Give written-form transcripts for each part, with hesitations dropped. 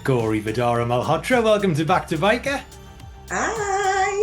Gauri Vedhara Malhotra. Welcome to Back to Byker. Hi.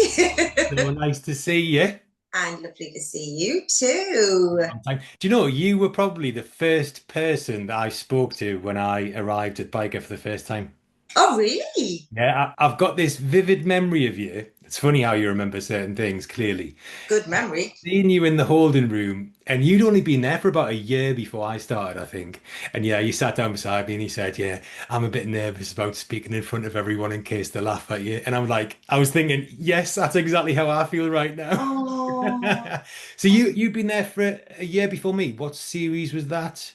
So nice to see you. And lovely to see you too. Long time. Do you know, you were probably the first person that I spoke to when I arrived at Byker for the first time. Oh, really? Yeah, I've got this vivid memory of you. It's funny how you remember certain things clearly. Good memory. Seeing you in the holding room, and you'd only been there for about a year before I started, I think. And yeah, you sat down beside me and he said, "Yeah, I'm a bit nervous about speaking in front of everyone in case they laugh at you." And I'm like, I was thinking, yes, that's exactly how I feel right now. Oh, So you've been there for a year before me. What series was that?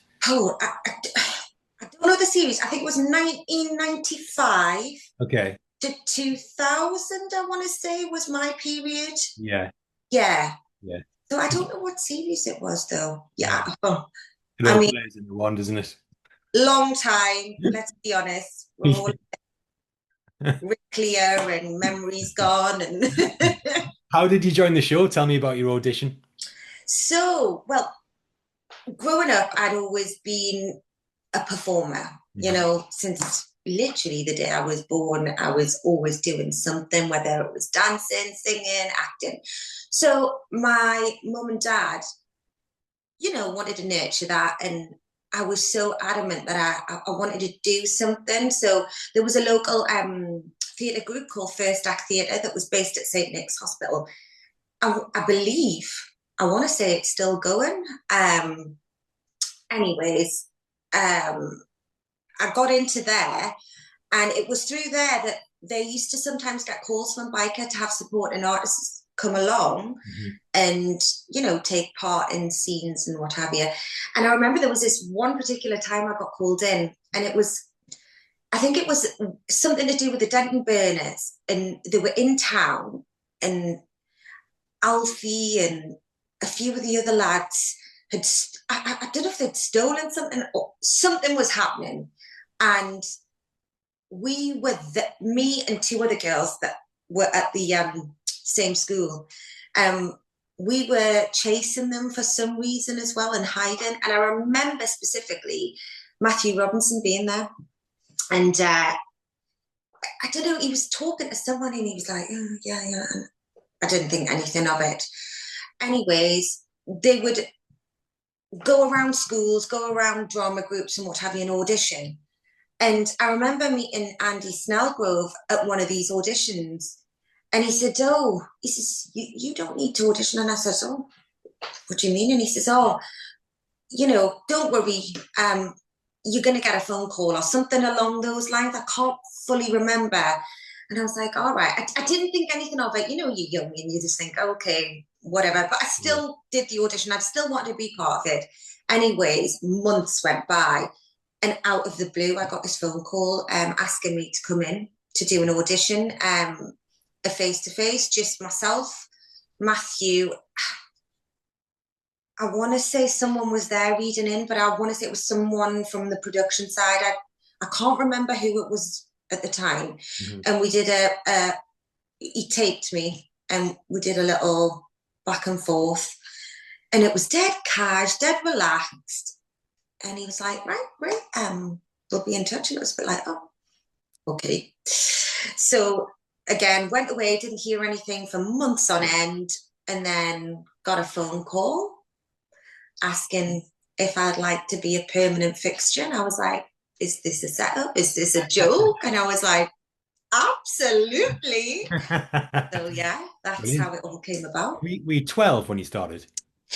I don't know the series. I think it was 1995 Okay. to 2000, I want to say, was my period. Yeah. Yeah. Yeah. So I don't know what series it was, though. No. Yeah. Oh, It I all mean, plays into one, doesn't it? long time. Let's be honest. We're all clear and memories gone. And How did you join the show? Tell me about your audition. well, growing up, I'd always been a performer, Mhm. since literally the day I was born, I was always doing something, whether it was dancing, singing, acting. So my mum and dad, wanted to nurture that. And I was so adamant that I wanted to do something. So there was a local theatre group called First Act Theatre that was based at St. Nick's Hospital. I believe, I want to say it's still going. Anyways, um, I got into there, and it was through there that they used to sometimes get calls from Byker to have supporting artists come along Mhm. and take part in scenes and what have you. And I remember there was this one particular time I got called in, and I think it was something to do with the Denton Burners, and they were in town, and Alfie and a few of the other lads had, I don't know if they'd stolen something or something was happening. And me and two other girls that were at the same school. Um, we were chasing them for some reason as well and hiding. And I remember specifically Matthew Robinson being there. And I don't know, he was talking to someone and he was like, oh, yeah, yeah. And I didn't think anything of it. Anyways, they would go around schools, go around drama groups and what have you, and audition. And I remember meeting Andy Snellgrove at one of these auditions. And he said, oh, he says, you don't need to audition. And I said, oh, what do you mean? And he says, oh, don't worry. You're going to get a phone call or something along those lines. I can't fully remember. And I was like, all right. I didn't think anything of it. You're young and you just think, okay, whatever. But I Yeah. still did the audition. I still wanted to be part of it. Anyways, months went by, and out of the blue, I got this phone call asking me to come in to do an audition, a face to face, just myself, Matthew. I want to say someone was there reading in, but I want to say it was someone from the production side. I can't remember who it was at the time. Mhm. And we did he taped me and we did a little back and forth. And it was dead cash, dead relaxed. And he was like, right, great, we'll be in touch. And it was a bit like, oh, okay. So again, went away, didn't hear anything for months on end, and then got a phone call asking if I'd like to be a permanent fixture. And I was like, is this a setup? Is this a joke? And I was like, absolutely. So yeah, that's Brilliant. how it all came about. Were you 12 when you started?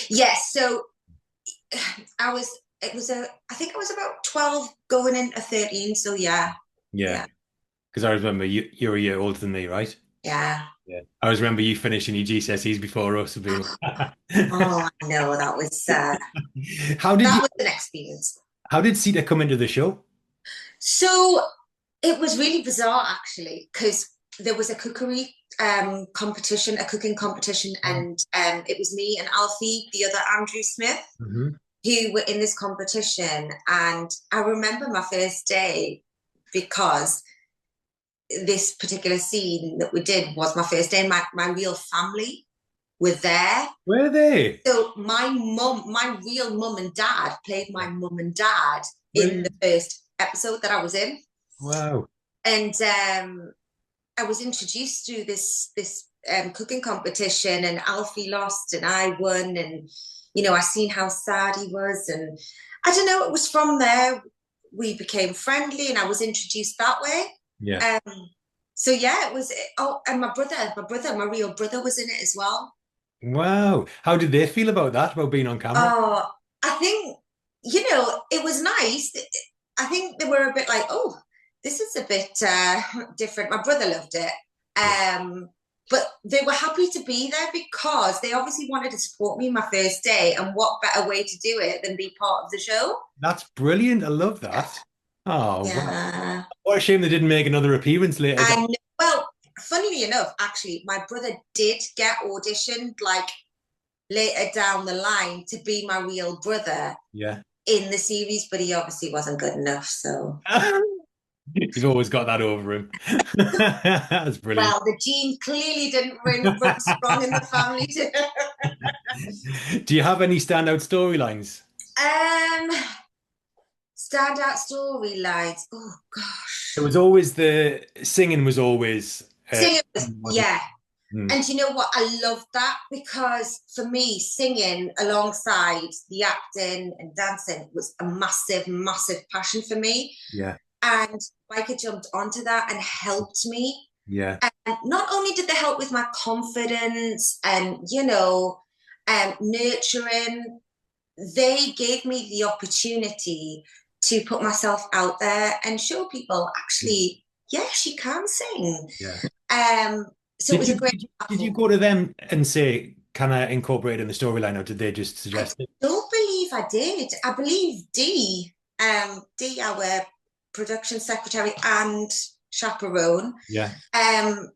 Yes, so I think I was about 12 going into 13. So yeah, Yeah. yeah, Because I remember you're a year older than me, right? yeah. Yeah. I always remember you finishing your GCSEs before us and being like, Oh, I know how did that you was an experience. how did Sita come into the show? So it was really bizarre actually, because there was a cookery competition, a cooking competition, Oh. and it was me and Alfie, the other Andrew Smith, Hmm. who were in this competition. And I remember my first day because this particular scene that we did was my first day. My real family were there. Were they? So my real mum and dad played my Yeah. mum and dad in the Brilliant. first episode that I was in. Wow. And I was introduced to this cooking competition, and Alfie lost and I won, and I seen how sad he was, and I don't know. It was from there we became friendly, and I was introduced that way. Yeah. Um, so yeah, it was. Oh, and my real brother was in it as well. Wow. How did they feel about that, about being on camera? Oh, I think it was nice. I think they were a bit like, oh, this is a bit different. My brother loved it. Yeah. But they were happy to be there because they obviously wanted to support me my first day. And what better way to do it than be part of the show? That's brilliant. I love that. Oh, wow. Yeah. What a shame they didn't make another appearance later down. And well, funnily enough, actually, my brother did get auditioned like later down the line to be my real brother Yeah. in the series, but he obviously wasn't good enough. So, You've always got that over him. That's brilliant. well, the gene clearly didn't run strong in the family. Do you have any standout storylines? um, Standout storylines. Oh It gosh, was always the singing was always singing was wasn't yeah. it? Mm, And you know what? I love that because for me, singing alongside the acting and dancing was a massive, massive passion for me. yeah, And Biker jumped onto that and helped me. yeah, And not only did they help with my confidence and, nurturing, they gave me the opportunity to put myself out there and show people actually, yeah, she can sing. yeah. Um, so it Did was a you great did you, did you platform. go to them and say, "Can I incorporate it in the storyline," or did they just I suggest it? don't believe I did. I believe Dee, our production secretary and chaperone, Yeah. um,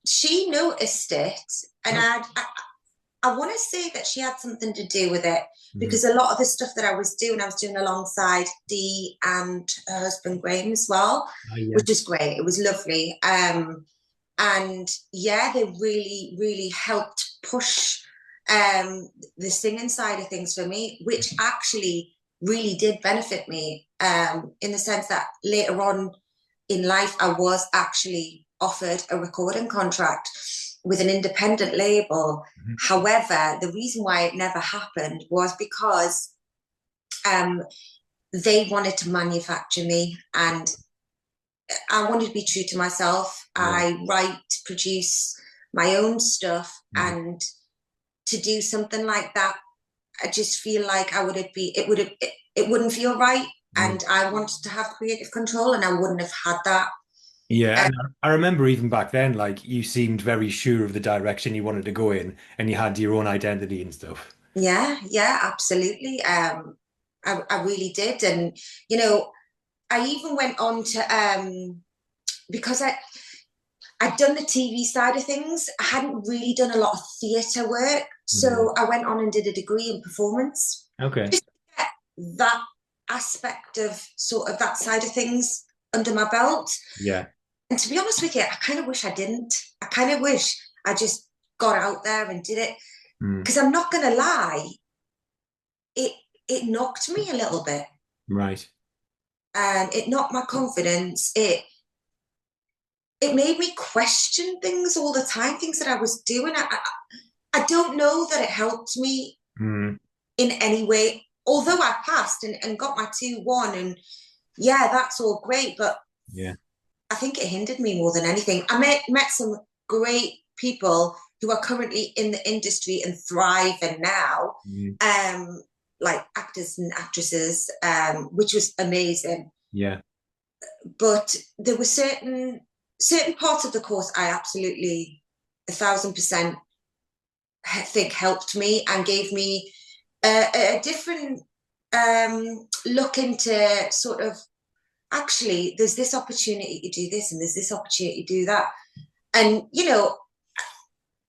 she noticed it, and Oh, I want to say that she had something to do with it mm, because a lot of the stuff that I was doing alongside Dee and her husband Graham as well, yeah. which is great. It was lovely. And yeah, they really, really helped push the singing side of things for me, which actually really did benefit me in the sense that later on in life, I was actually offered a recording contract with an independent label. Mhm. However, the reason why it never happened was because um, they wanted to manufacture me, and I wanted to be true to myself. Yeah. I write, produce my own stuff, Mhm. and to do something like that, I just feel like I would be it would have it wouldn't feel right, Mm. and I wanted to have creative control, and I wouldn't have had that. Yeah, Uh, and I remember even back then, like you seemed very sure of the direction you wanted to go in, and you had your own identity and stuff. yeah, yeah, absolutely. I really did, and you know, I even went on to because I'd done the TV side of things. I hadn't really done a lot of theatre work, Mhm. so I went on and did a degree in performance. Okay. Just to get that aspect of sort of that side of things under my belt. Yeah. And to be honest with you, I kind of wish I didn't. I kind of wish I just got out there and did it. Mm. Because I'm not going to lie, it it knocked me a little bit, Right. and it knocked my confidence. It made me question things all the time, things that I was doing. I don't know that it helped me Mm. in any way. Although I passed and got my 2-1, and yeah, that's all great, but Yeah. I think it hindered me more than anything. I met some great people who are currently in the industry and thriving now, Mm. um, like actors and actresses, which was amazing. Yeah. But there were certain parts of the course I absolutely 1,000% think helped me and gave me a different look into sort of actually there's this opportunity to do this and there's this opportunity to do that, and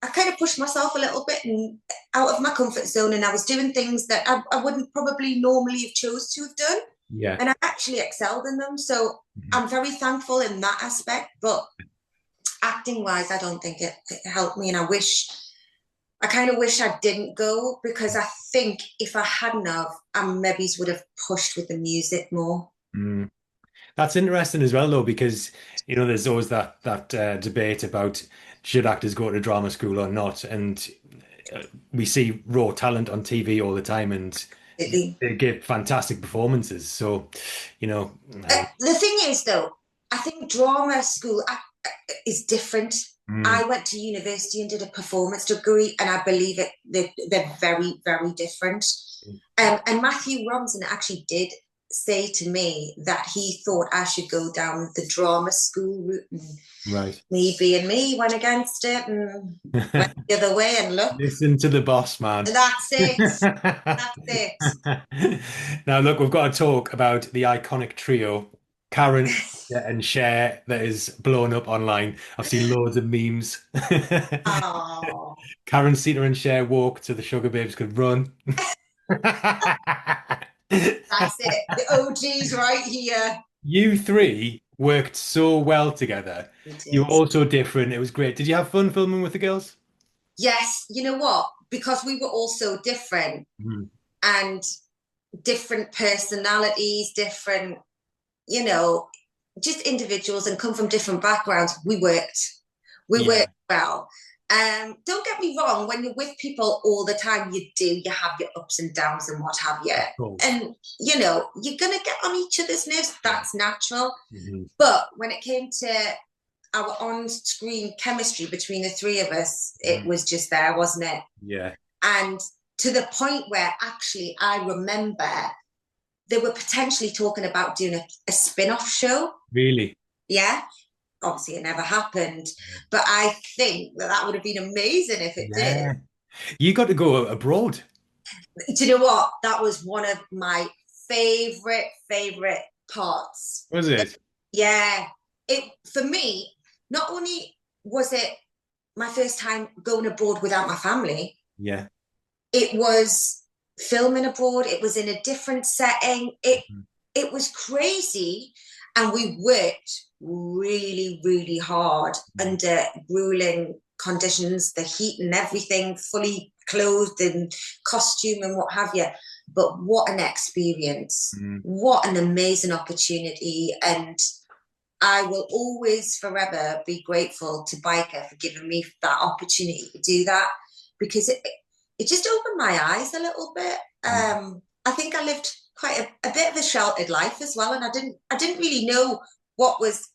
I kind of pushed myself a little bit and out of my comfort zone, and I was doing things that I wouldn't probably normally have chose to have done, Yeah. and I actually excelled in them. So Mhm. I'm very thankful in that aspect. But acting wise, I don't think it helped me, and I kind of wish I didn't go because I think if I hadn't have, I maybe would have pushed with the music more. Mm. That's interesting as well, though, because there's always that debate about should actors go to drama school or not, and we see raw talent on TV all the time, and Absolutely. they give fantastic performances. So, you know, The thing is, though, I think drama school is different. mm, I went to university and did a performance degree, and I believe they're very, very different. And Matthew Romson actually did say to me that he thought I should go down the drama school route. And right. me being me went against it and went the other way. And look, Listen to the boss, man. that's it. That's it. Now, look, we've got to talk about the iconic trio, Karen, Sita, and Cher, that is blown up online. I've seen loads of memes. Oh, Karen, Sita, and Cher walk so the Sugar Babes could run. that's it. The OG's right here. You three worked so well together. We You were did. all so different. It was great. Did you have fun filming with the girls? Yes, you know what? Because we were all so different Mhm. and different personalities, different, you know, just individuals and come from different backgrounds. We worked. We Yeah, worked well. Don't get me wrong, when you're with people all the time, you have your ups and downs and what have you. of course. And, you're going to get on each other's nerves. Yeah. That's natural. Mhm. But when it came to our on-screen chemistry between the three of us, it Mhm. was just there, wasn't it? Yeah. And to the point where actually I remember they were potentially talking about doing a spin-off show. Really? Yeah. Obviously, it never happened. But I think that would have been amazing if it did. Yeah. You got to go abroad, Do you know what? That was one of my favorite parts. was it? Yeah. It for me, not only was it my first time going abroad without my family, Yeah. it was filming abroad. It was in a different setting. it Mhm. it was crazy, and we worked really, really hard Mhm. under grueling conditions, the heat and everything, fully clothed in costume and what have you. But what an experience! Mhm. What an amazing opportunity! And I will always forever be grateful to Byker for giving me that opportunity to do that, because it just opened my eyes a little bit. Mhm. I think I lived quite a bit of a sheltered life as well, and I didn't really know what was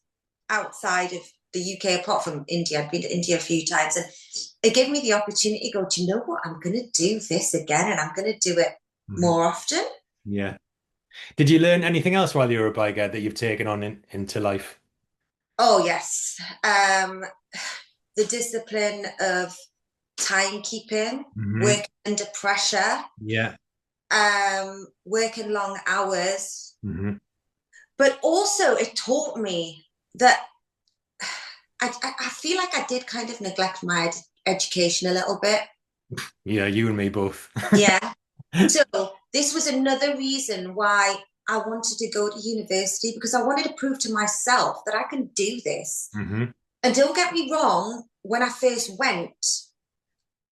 outside of the UK apart from India. I'd been to India a few times, and it gave me the opportunity to go, do you know what? I'm going to do this again, and I'm going to do it Mhm. more often. Yeah. Did you learn anything else while you were a biker that you've taken on into life? Oh yes, the discipline of timekeeping, Hmm. working under pressure, Yeah. working long hours, Hmm. but also it taught me that I feel like I did kind of neglect my education a little bit. Yeah, you and me both. Yeah. So this was another reason why I wanted to go to university, because I wanted to prove to myself that I can do this. Hmm. And don't get me wrong, when I first went,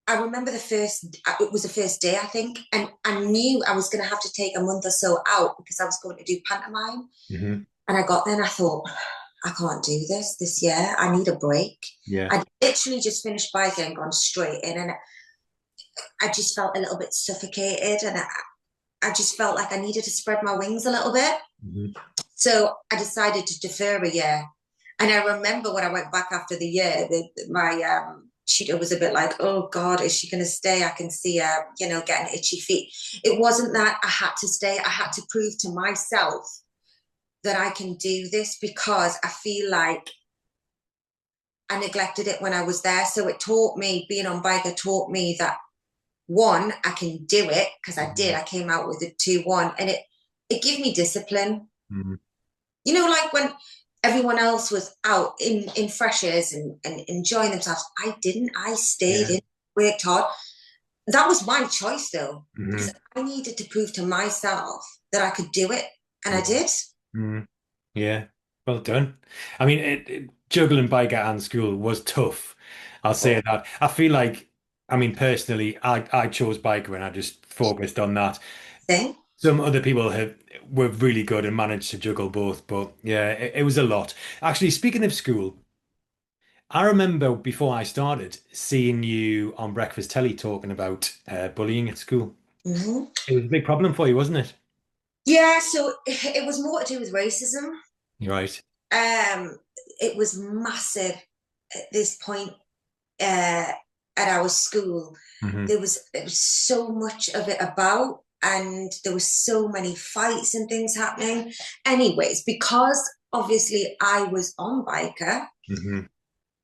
I remember it was the first day, I think, and I knew I was going to have to take a month or so out because I was going to do pantomime. Hmm. And I got there and I thought, I can't do this year. I need a break. Yeah. I literally just finished biking and gone straight in, and I just felt a little bit suffocated, and I just felt like I needed to spread my wings a little bit. Hmm. So I decided to defer a year. And I remember when I went back after the year, my tutor was a bit like, oh God, is she going to stay? I can see her, getting itchy feet. It wasn't that I had to stay. I had to prove to myself that I can do this, because I feel like I neglected it when I was there. So it taught me, being on Byker taught me that, one, I can do it, because I did. Hmm. I came out with a 2-1, and it gave me discipline. Hmm. Like when everyone else was out in freshers and enjoying themselves, I didn't. I stayed Yeah. in, worked hard. That was my choice, though, because Hmm. I needed to prove to myself that I could do it, and I Yeah. did. Mm. Yeah. Well done. I mean, juggling biker and school was tough. I'll say Oh, that. I feel like, I mean, personally, I chose biker and I just focused on that. thing. some other people have were really good and managed to juggle both, but yeah, it was a lot. Actually, speaking of school, I remember before I started seeing you on breakfast telly talking about bullying at school. Mhm. It was a big problem for you, wasn't it? Yeah, so it was more to do with racism. You're right. Um, it was massive at this point uh, at our school. Hmm. There was so much of it about, and there was so many fights and things happening. Anyways, because obviously I was on Byker Hmm.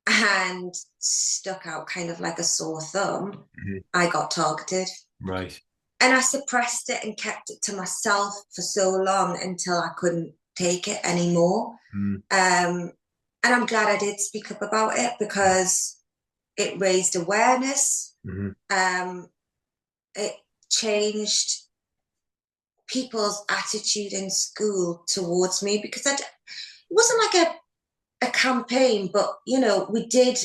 and stuck out kind of like a sore thumb, Hmm. I got targeted. Right. And I suppressed it and kept it to myself for so long until I couldn't take it anymore. Mm. Um, and I'm glad I did speak up about it because it raised awareness. Hmm. Um, it changed people's attitude in school towards me because it wasn't like a campaign, but we did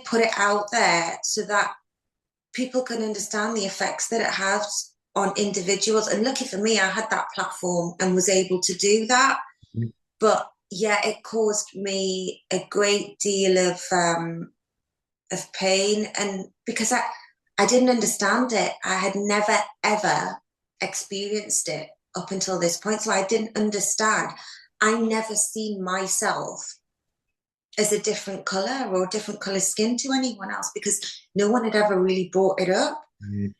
put it out there so that people can understand the effects that it has on individuals. And lucky for me, I had that platform and was able to do that. But yeah, it caused me a great deal of pain, and because I didn't understand it, I had never ever experienced it up until this point, so I didn't understand. I never seen myself as a different color or a different color skin to anyone else because no one had ever really brought it up. Mm.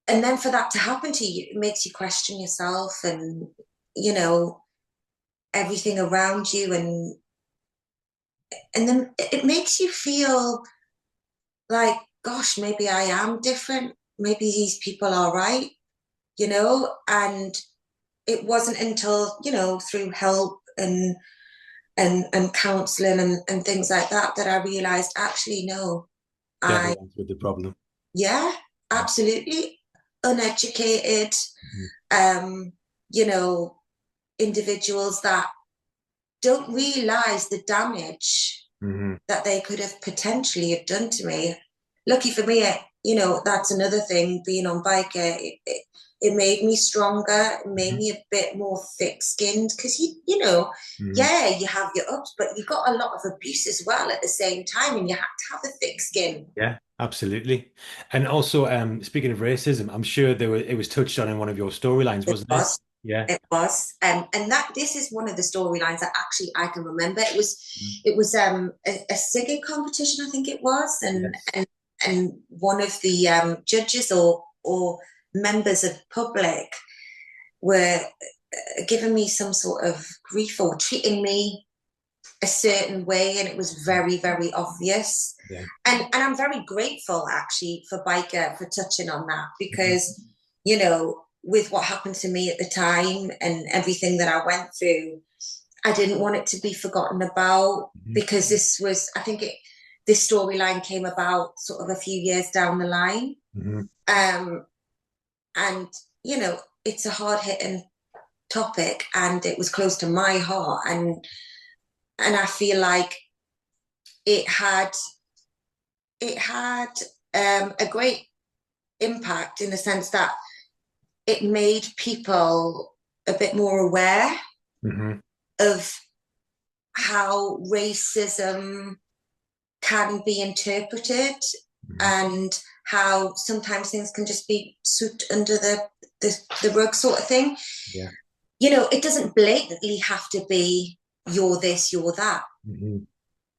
And then for that to happen to you, it makes you question yourself and you know everything around you, and then it makes you feel like, gosh, maybe I am different. Maybe these people are right, and it wasn't until, through help and counseling and things like that that I realized actually, no, I, Definitely answered the problem. yeah, absolutely uneducated, Mhm. um, you know, individuals that don't realize the damage Mhm. that they could have potentially have done to me. Lucky for me, that's another thing. Being on Byker, it made me stronger. It made Mhm. me a bit more thick-skinned because Mhm. yeah, you have your ups, but you got a lot of abuse as well at the same time, and you have to have a thick skin. Yeah, absolutely. And also, speaking of racism, I'm sure it was touched on in one of your storylines, It wasn't it? was. Yeah. It was, and that this is one of the storylines that actually I can remember. It was, Mm. it was a singing competition, I think it was, and Yes. and and one of the judges or members of the public were giving me some sort of grief or treating me a certain way, and it was very very obvious. Yeah. And I'm very grateful actually for Byker for touching on that Mhm. because with what happened to me at the time and everything that I went through, I didn't want it to be forgotten about Mhm. because this storyline came about sort of a few years down the line. Mhm. Um, and it's a hard hitting topic and it was close to my heart, and I feel like it had it had a great impact in the sense that it made people a bit more aware Mhm. of how racism can be interpreted Mhm. and how sometimes things can just be swept under the rug sort of thing. Yeah. It doesn't blatantly have to be you're this, you're that. Mhm.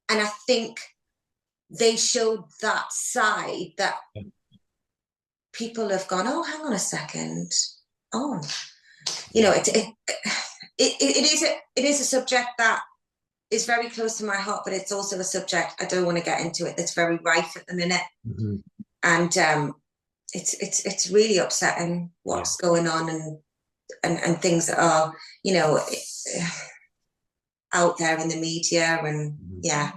And I think they showed that side that people have gone, oh, hang on a second. Oh, Yeah. it is a subject that is very close to my heart, but it's also a subject I don't want to get into it. That's very rife at the minute, Mhm. and it's really upsetting Yeah. what's going on and things that are you know out there in the media, and Mhm. yeah,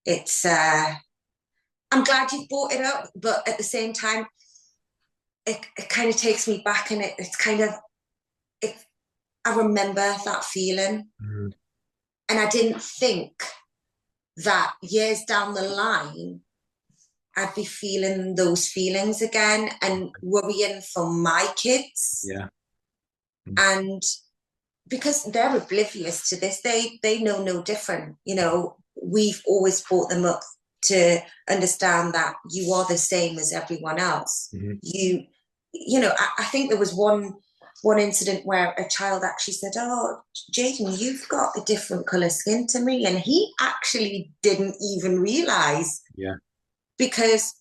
it's. I'm glad you've brought it up, but at the same time, it kind of takes me back, and it's kind of it. I remember that feeling, Mhm. and I didn't think that years down the line I'd be feeling those feelings again and worrying for my kids. Yeah. And because they're oblivious to this, they know no different. You know, we've always brought them up to understand that you are the same as everyone else. Mm-hmm. You know, I think there was one incident where a child actually said, "Oh, Jaden, you've got a different color skin to me," and he actually didn't even realize, Yeah. because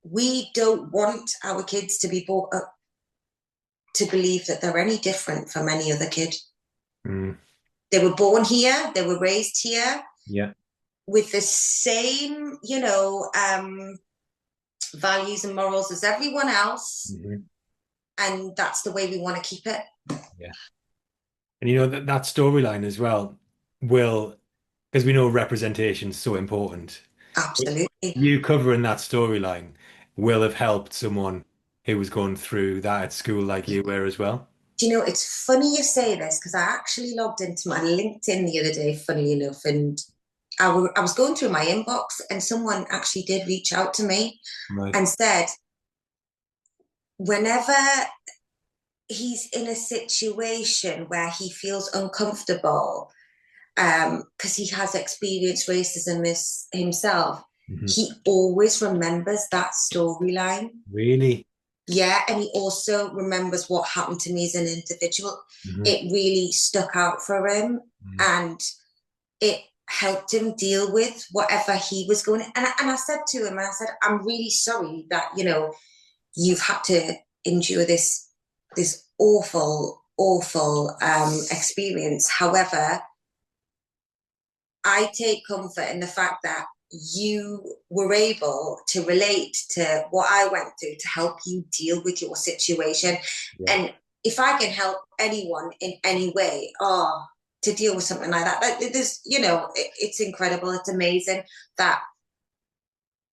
we don't want our kids to be brought up to believe that they're any different from any other kid. Mm. They were born here, they were raised here Yeah. with the same, you know, values and morals as everyone else. Mm-hmm. And that's the way we want to keep it. Yeah. And that storyline as well will, because we know representation is so important. Absolutely. You covering that storyline will have helped someone who was going through that at school like you were as well. Do you know, it's funny you say this, because I actually logged into my LinkedIn the other day, funnily enough, and I was going through my inbox and someone actually did reach out to me Right. and said, whenever he's in a situation where he feels uncomfortable, because he has experienced racism himself, Mm-hmm. he always remembers that storyline. Really? Yeah, and he also remembers what happened to me as an individual. Mm-hmm. It really stuck out for him, Mm-hmm. and it helped him deal with whatever he was going. And I said to him, I said, I'm really sorry that, you know, you've had to endure this awful experience. However, I take comfort in the fact that you were able to relate to what I went through to help you deal with your situation. Yeah. And if I can help anyone in any way, to deal with something like that, there's, you know, it's incredible. It's amazing that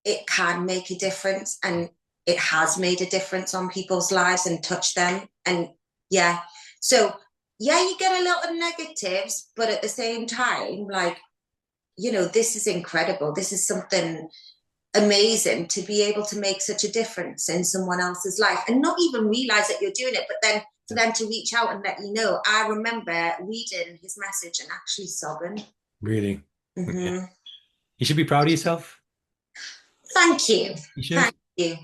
it can make a difference, and it has made a difference on people's lives and touched them. And yeah, so yeah, you get a lot of negatives, but at the same time, like, you know, this is incredible. This is something amazing to be able to make such a difference in someone else's life and not even realize that you're doing it, but then for them to reach out and let you know. I remember reading his message and actually sobbing. Really? Yeah. Mm-hmm. You should be proud of yourself. Thank you. You should. Thank you.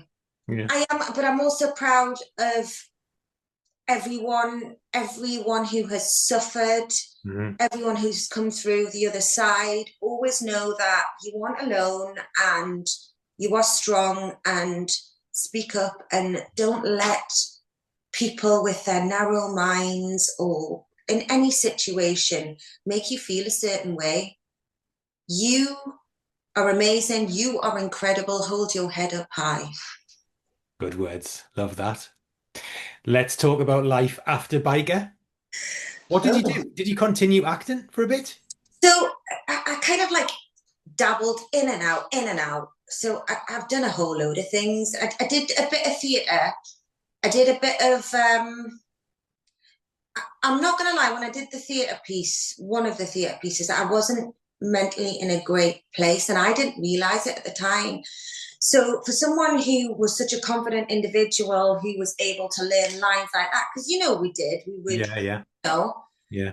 Yeah. I am, but I'm also proud of everyone who has suffered, Mm-hmm. everyone who's come through the other side. Always know that you aren't alone and you are strong, and speak up and don't let people with their narrow minds or in any situation make you feel a certain way. You are amazing. You are incredible. Hold your head up high. Good words. Love that. Let's talk about life after Byker. What did you Oh. do? Did you continue acting for a bit? So I kind of like dabbled in and out, in and out. So I've done a whole load of things. I did a bit of theatre. I did a bit of. I'm not going to lie. When I did the theatre piece, one of the theatre pieces, I wasn't mentally in a great place, and I didn't realise it at the time. So for someone who was such a confident individual who was able to learn lines like that, because you know we would, Yeah, yeah, you know, yeah.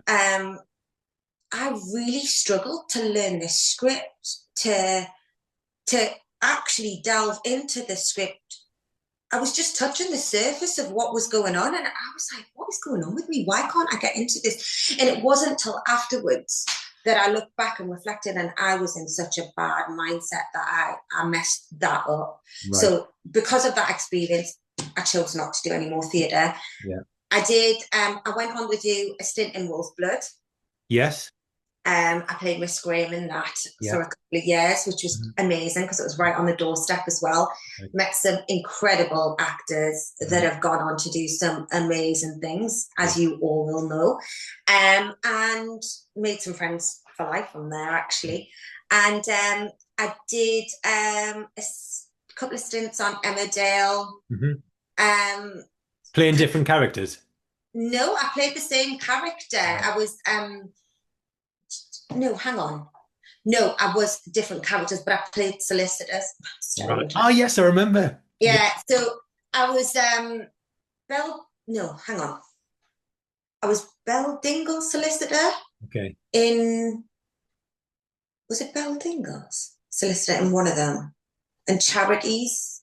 I really struggled to learn this script, to actually delve into the script. I was just touching the surface of what was going on, and I was like, what is going on with me? Why can't I get into this? And it wasn't until afterwards that I looked back and reflected, and I was in such a bad mindset that I messed that up. Right. So because of that experience, I chose not to do any more theatre. Yeah. I did, I went on to do a stint in Wolf Blood. Yes. I played Miss Graham in that Yeah. for a couple of years, which was Mhm. amazing because it was right on the doorstep as well. Right. Met some incredible actors that have gone on to do some amazing things, as you all will know, and made some friends for life from there, actually. And I did a couple of stints on Emmerdale. Mhm. Um, Playing different characters. no, I played the same character. Right. I was no, hang on. No, I was different characters, but I played solicitors. Right. Stereotype. Oh, yes, I remember. Yeah. Yeah, so I was Belle. No, hang on. I was Belle Dingle solicitor Okay. in. Was it Belle Dingle's solicitor in one of them, and charities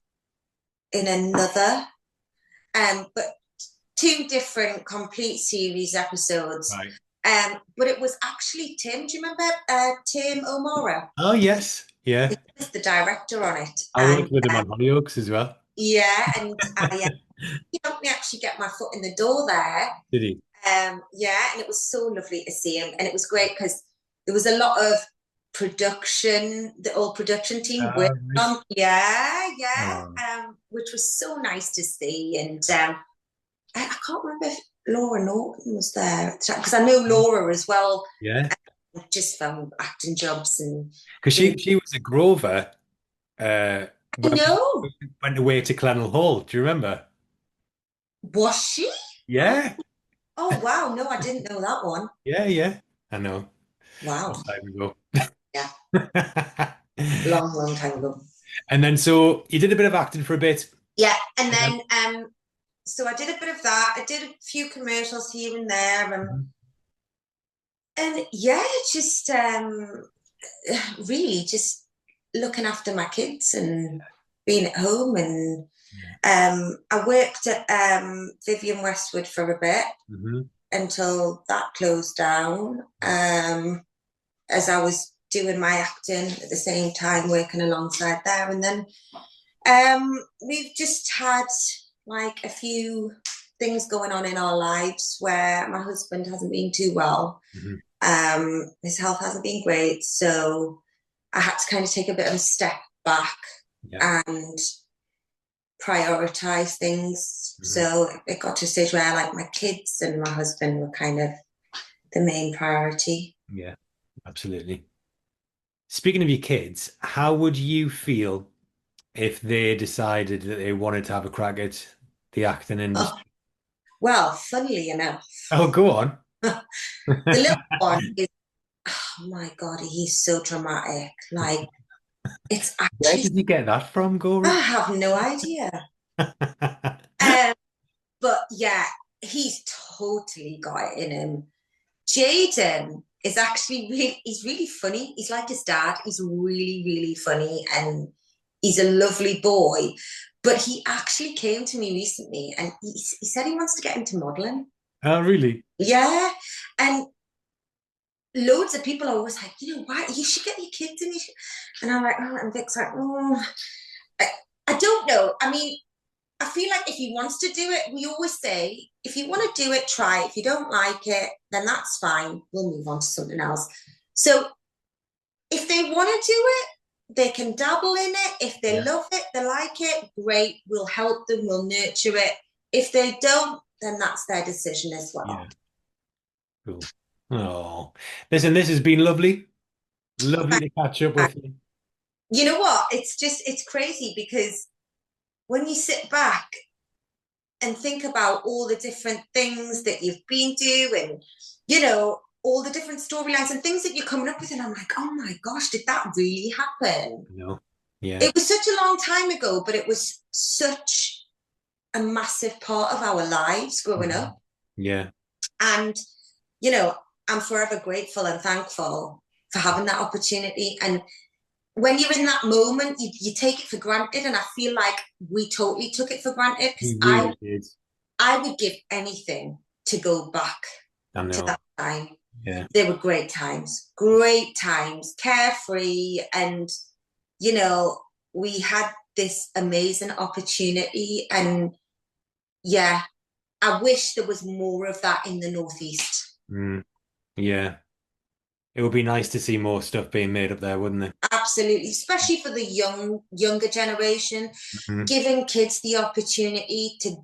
in another. But two different complete series episodes. Right. But it was actually Tim. Do you remember Tim O'Mara? Oh, yes. Yeah. He was the director on it, I and worked with him on Hollyoaks as well. yeah, and he helped me actually get my foot in the door there. Did he? Yeah, and it was so lovely to see him, and it was great because there was a lot of production, the old production team with Right. yeah, yeah, Oh, which was so nice to see, and I can't remember if Laura Norton was there because I know Laura as well, yeah. just from acting jobs and Because doing. she was a Grover uh, I when know, we went away to Clennell Hall. Do you remember? was she? Oh, Yeah. oh wow, no, I didn't know that one. Yeah, yeah. I know. Wow, Long time ago. yeah, long, long time ago. And then so you did a bit of acting for a bit. Yeah, and And then so I did a bit of that. I did a few commercials here and there, then- and yeah, just really just looking after my kids and being at home. And Yeah. I worked at Vivian Westwood for a bit Mhm. until that closed down. As I was doing my acting at the same time, working alongside there, and then we've just had like a few things going on in our lives where my husband hasn't been too well. Mhm. His health hasn't been great, so I had to kind of take a bit of a step back Yeah. and prioritize things. Mhm. So it got to a stage where like my kids and my husband were kind of the main priority. Yeah. Absolutely. Speaking of your kids, how would you feel if they decided that they wanted to have a crack at the acting Oh, industry? well, funnily enough, Oh, go on. the little one is, oh my God, he's so dramatic. Like, it's Where actually, did you get that from, I Gauri? have no idea. Um, but yeah, he's totally got it in him. Jaden is actually he's really funny. He's like his dad. He's really, really funny and he's a lovely boy. But he actually came to me recently and he said he wants to get into modeling. Oh, really? Yeah. And loads of people are always like, why? You should get your kids in. And I'm like, oh, and Vic's like, oh, I, I don't know. I mean, I feel like if he wants to do it, we always say, if you want to do it, try. If you don't like it, then that's fine. We'll move on to something else. So if they want to do it, they can dabble in it. If they Yeah. love it, they like it, great. We'll help them, we'll nurture it. If they don't, then that's their decision as Yeah. well. Cool. Oh, listen, this has been lovely. Lovely to catch up with you. You know what? It's crazy because when you sit back and think about all the different things that you've been doing, all the different storylines and things that you're coming up with. And I'm like, oh my gosh, did that really happen? No. Yeah. It was such a long time ago, but it was such a massive part of our lives growing Mhm. up. Yeah. And, you know, I'm forever grateful and thankful for having that opportunity. And when you're in that moment, you take it for granted. And I feel like we totally took it for granted We because I really did. I would give anything to go back I to know. that time. Yeah. They were great times, carefree. And, you know, we had this amazing opportunity. And yeah, I wish there was more of that in the Northeast. Mm. Yeah. It would be nice to see more stuff being made up there, wouldn't it? Absolutely, especially for the younger generation, Mhm. giving kids the opportunity to,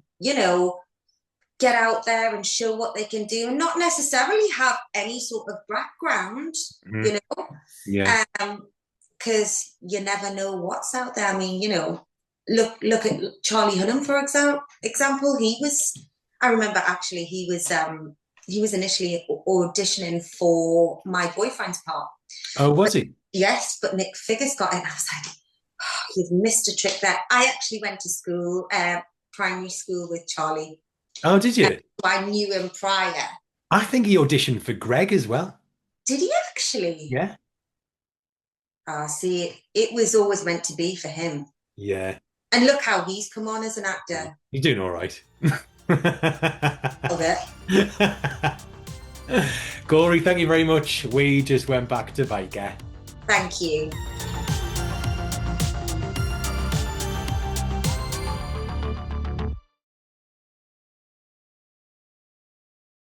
get out there and show what they can do and not necessarily have any sort of background, Mhm. you know, Yeah. because you never know what's out there. I mean, look at Charlie Hunnam for example. I remember actually he was initially auditioning for my boyfriend's part. Oh, was he? Yes, but Nick Figures got it. I was like, oh, you've missed a trick there. I actually went to school, primary school with Charlie. Oh, did you? I knew him prior. I think he auditioned for Greg as well. Did he actually? Yeah. See, it was always meant to be for him. Yeah. And look how he's come on as an actor. You're doing all right. Love it. Gauri, thank you very much. We just went back to Byker. Thank you.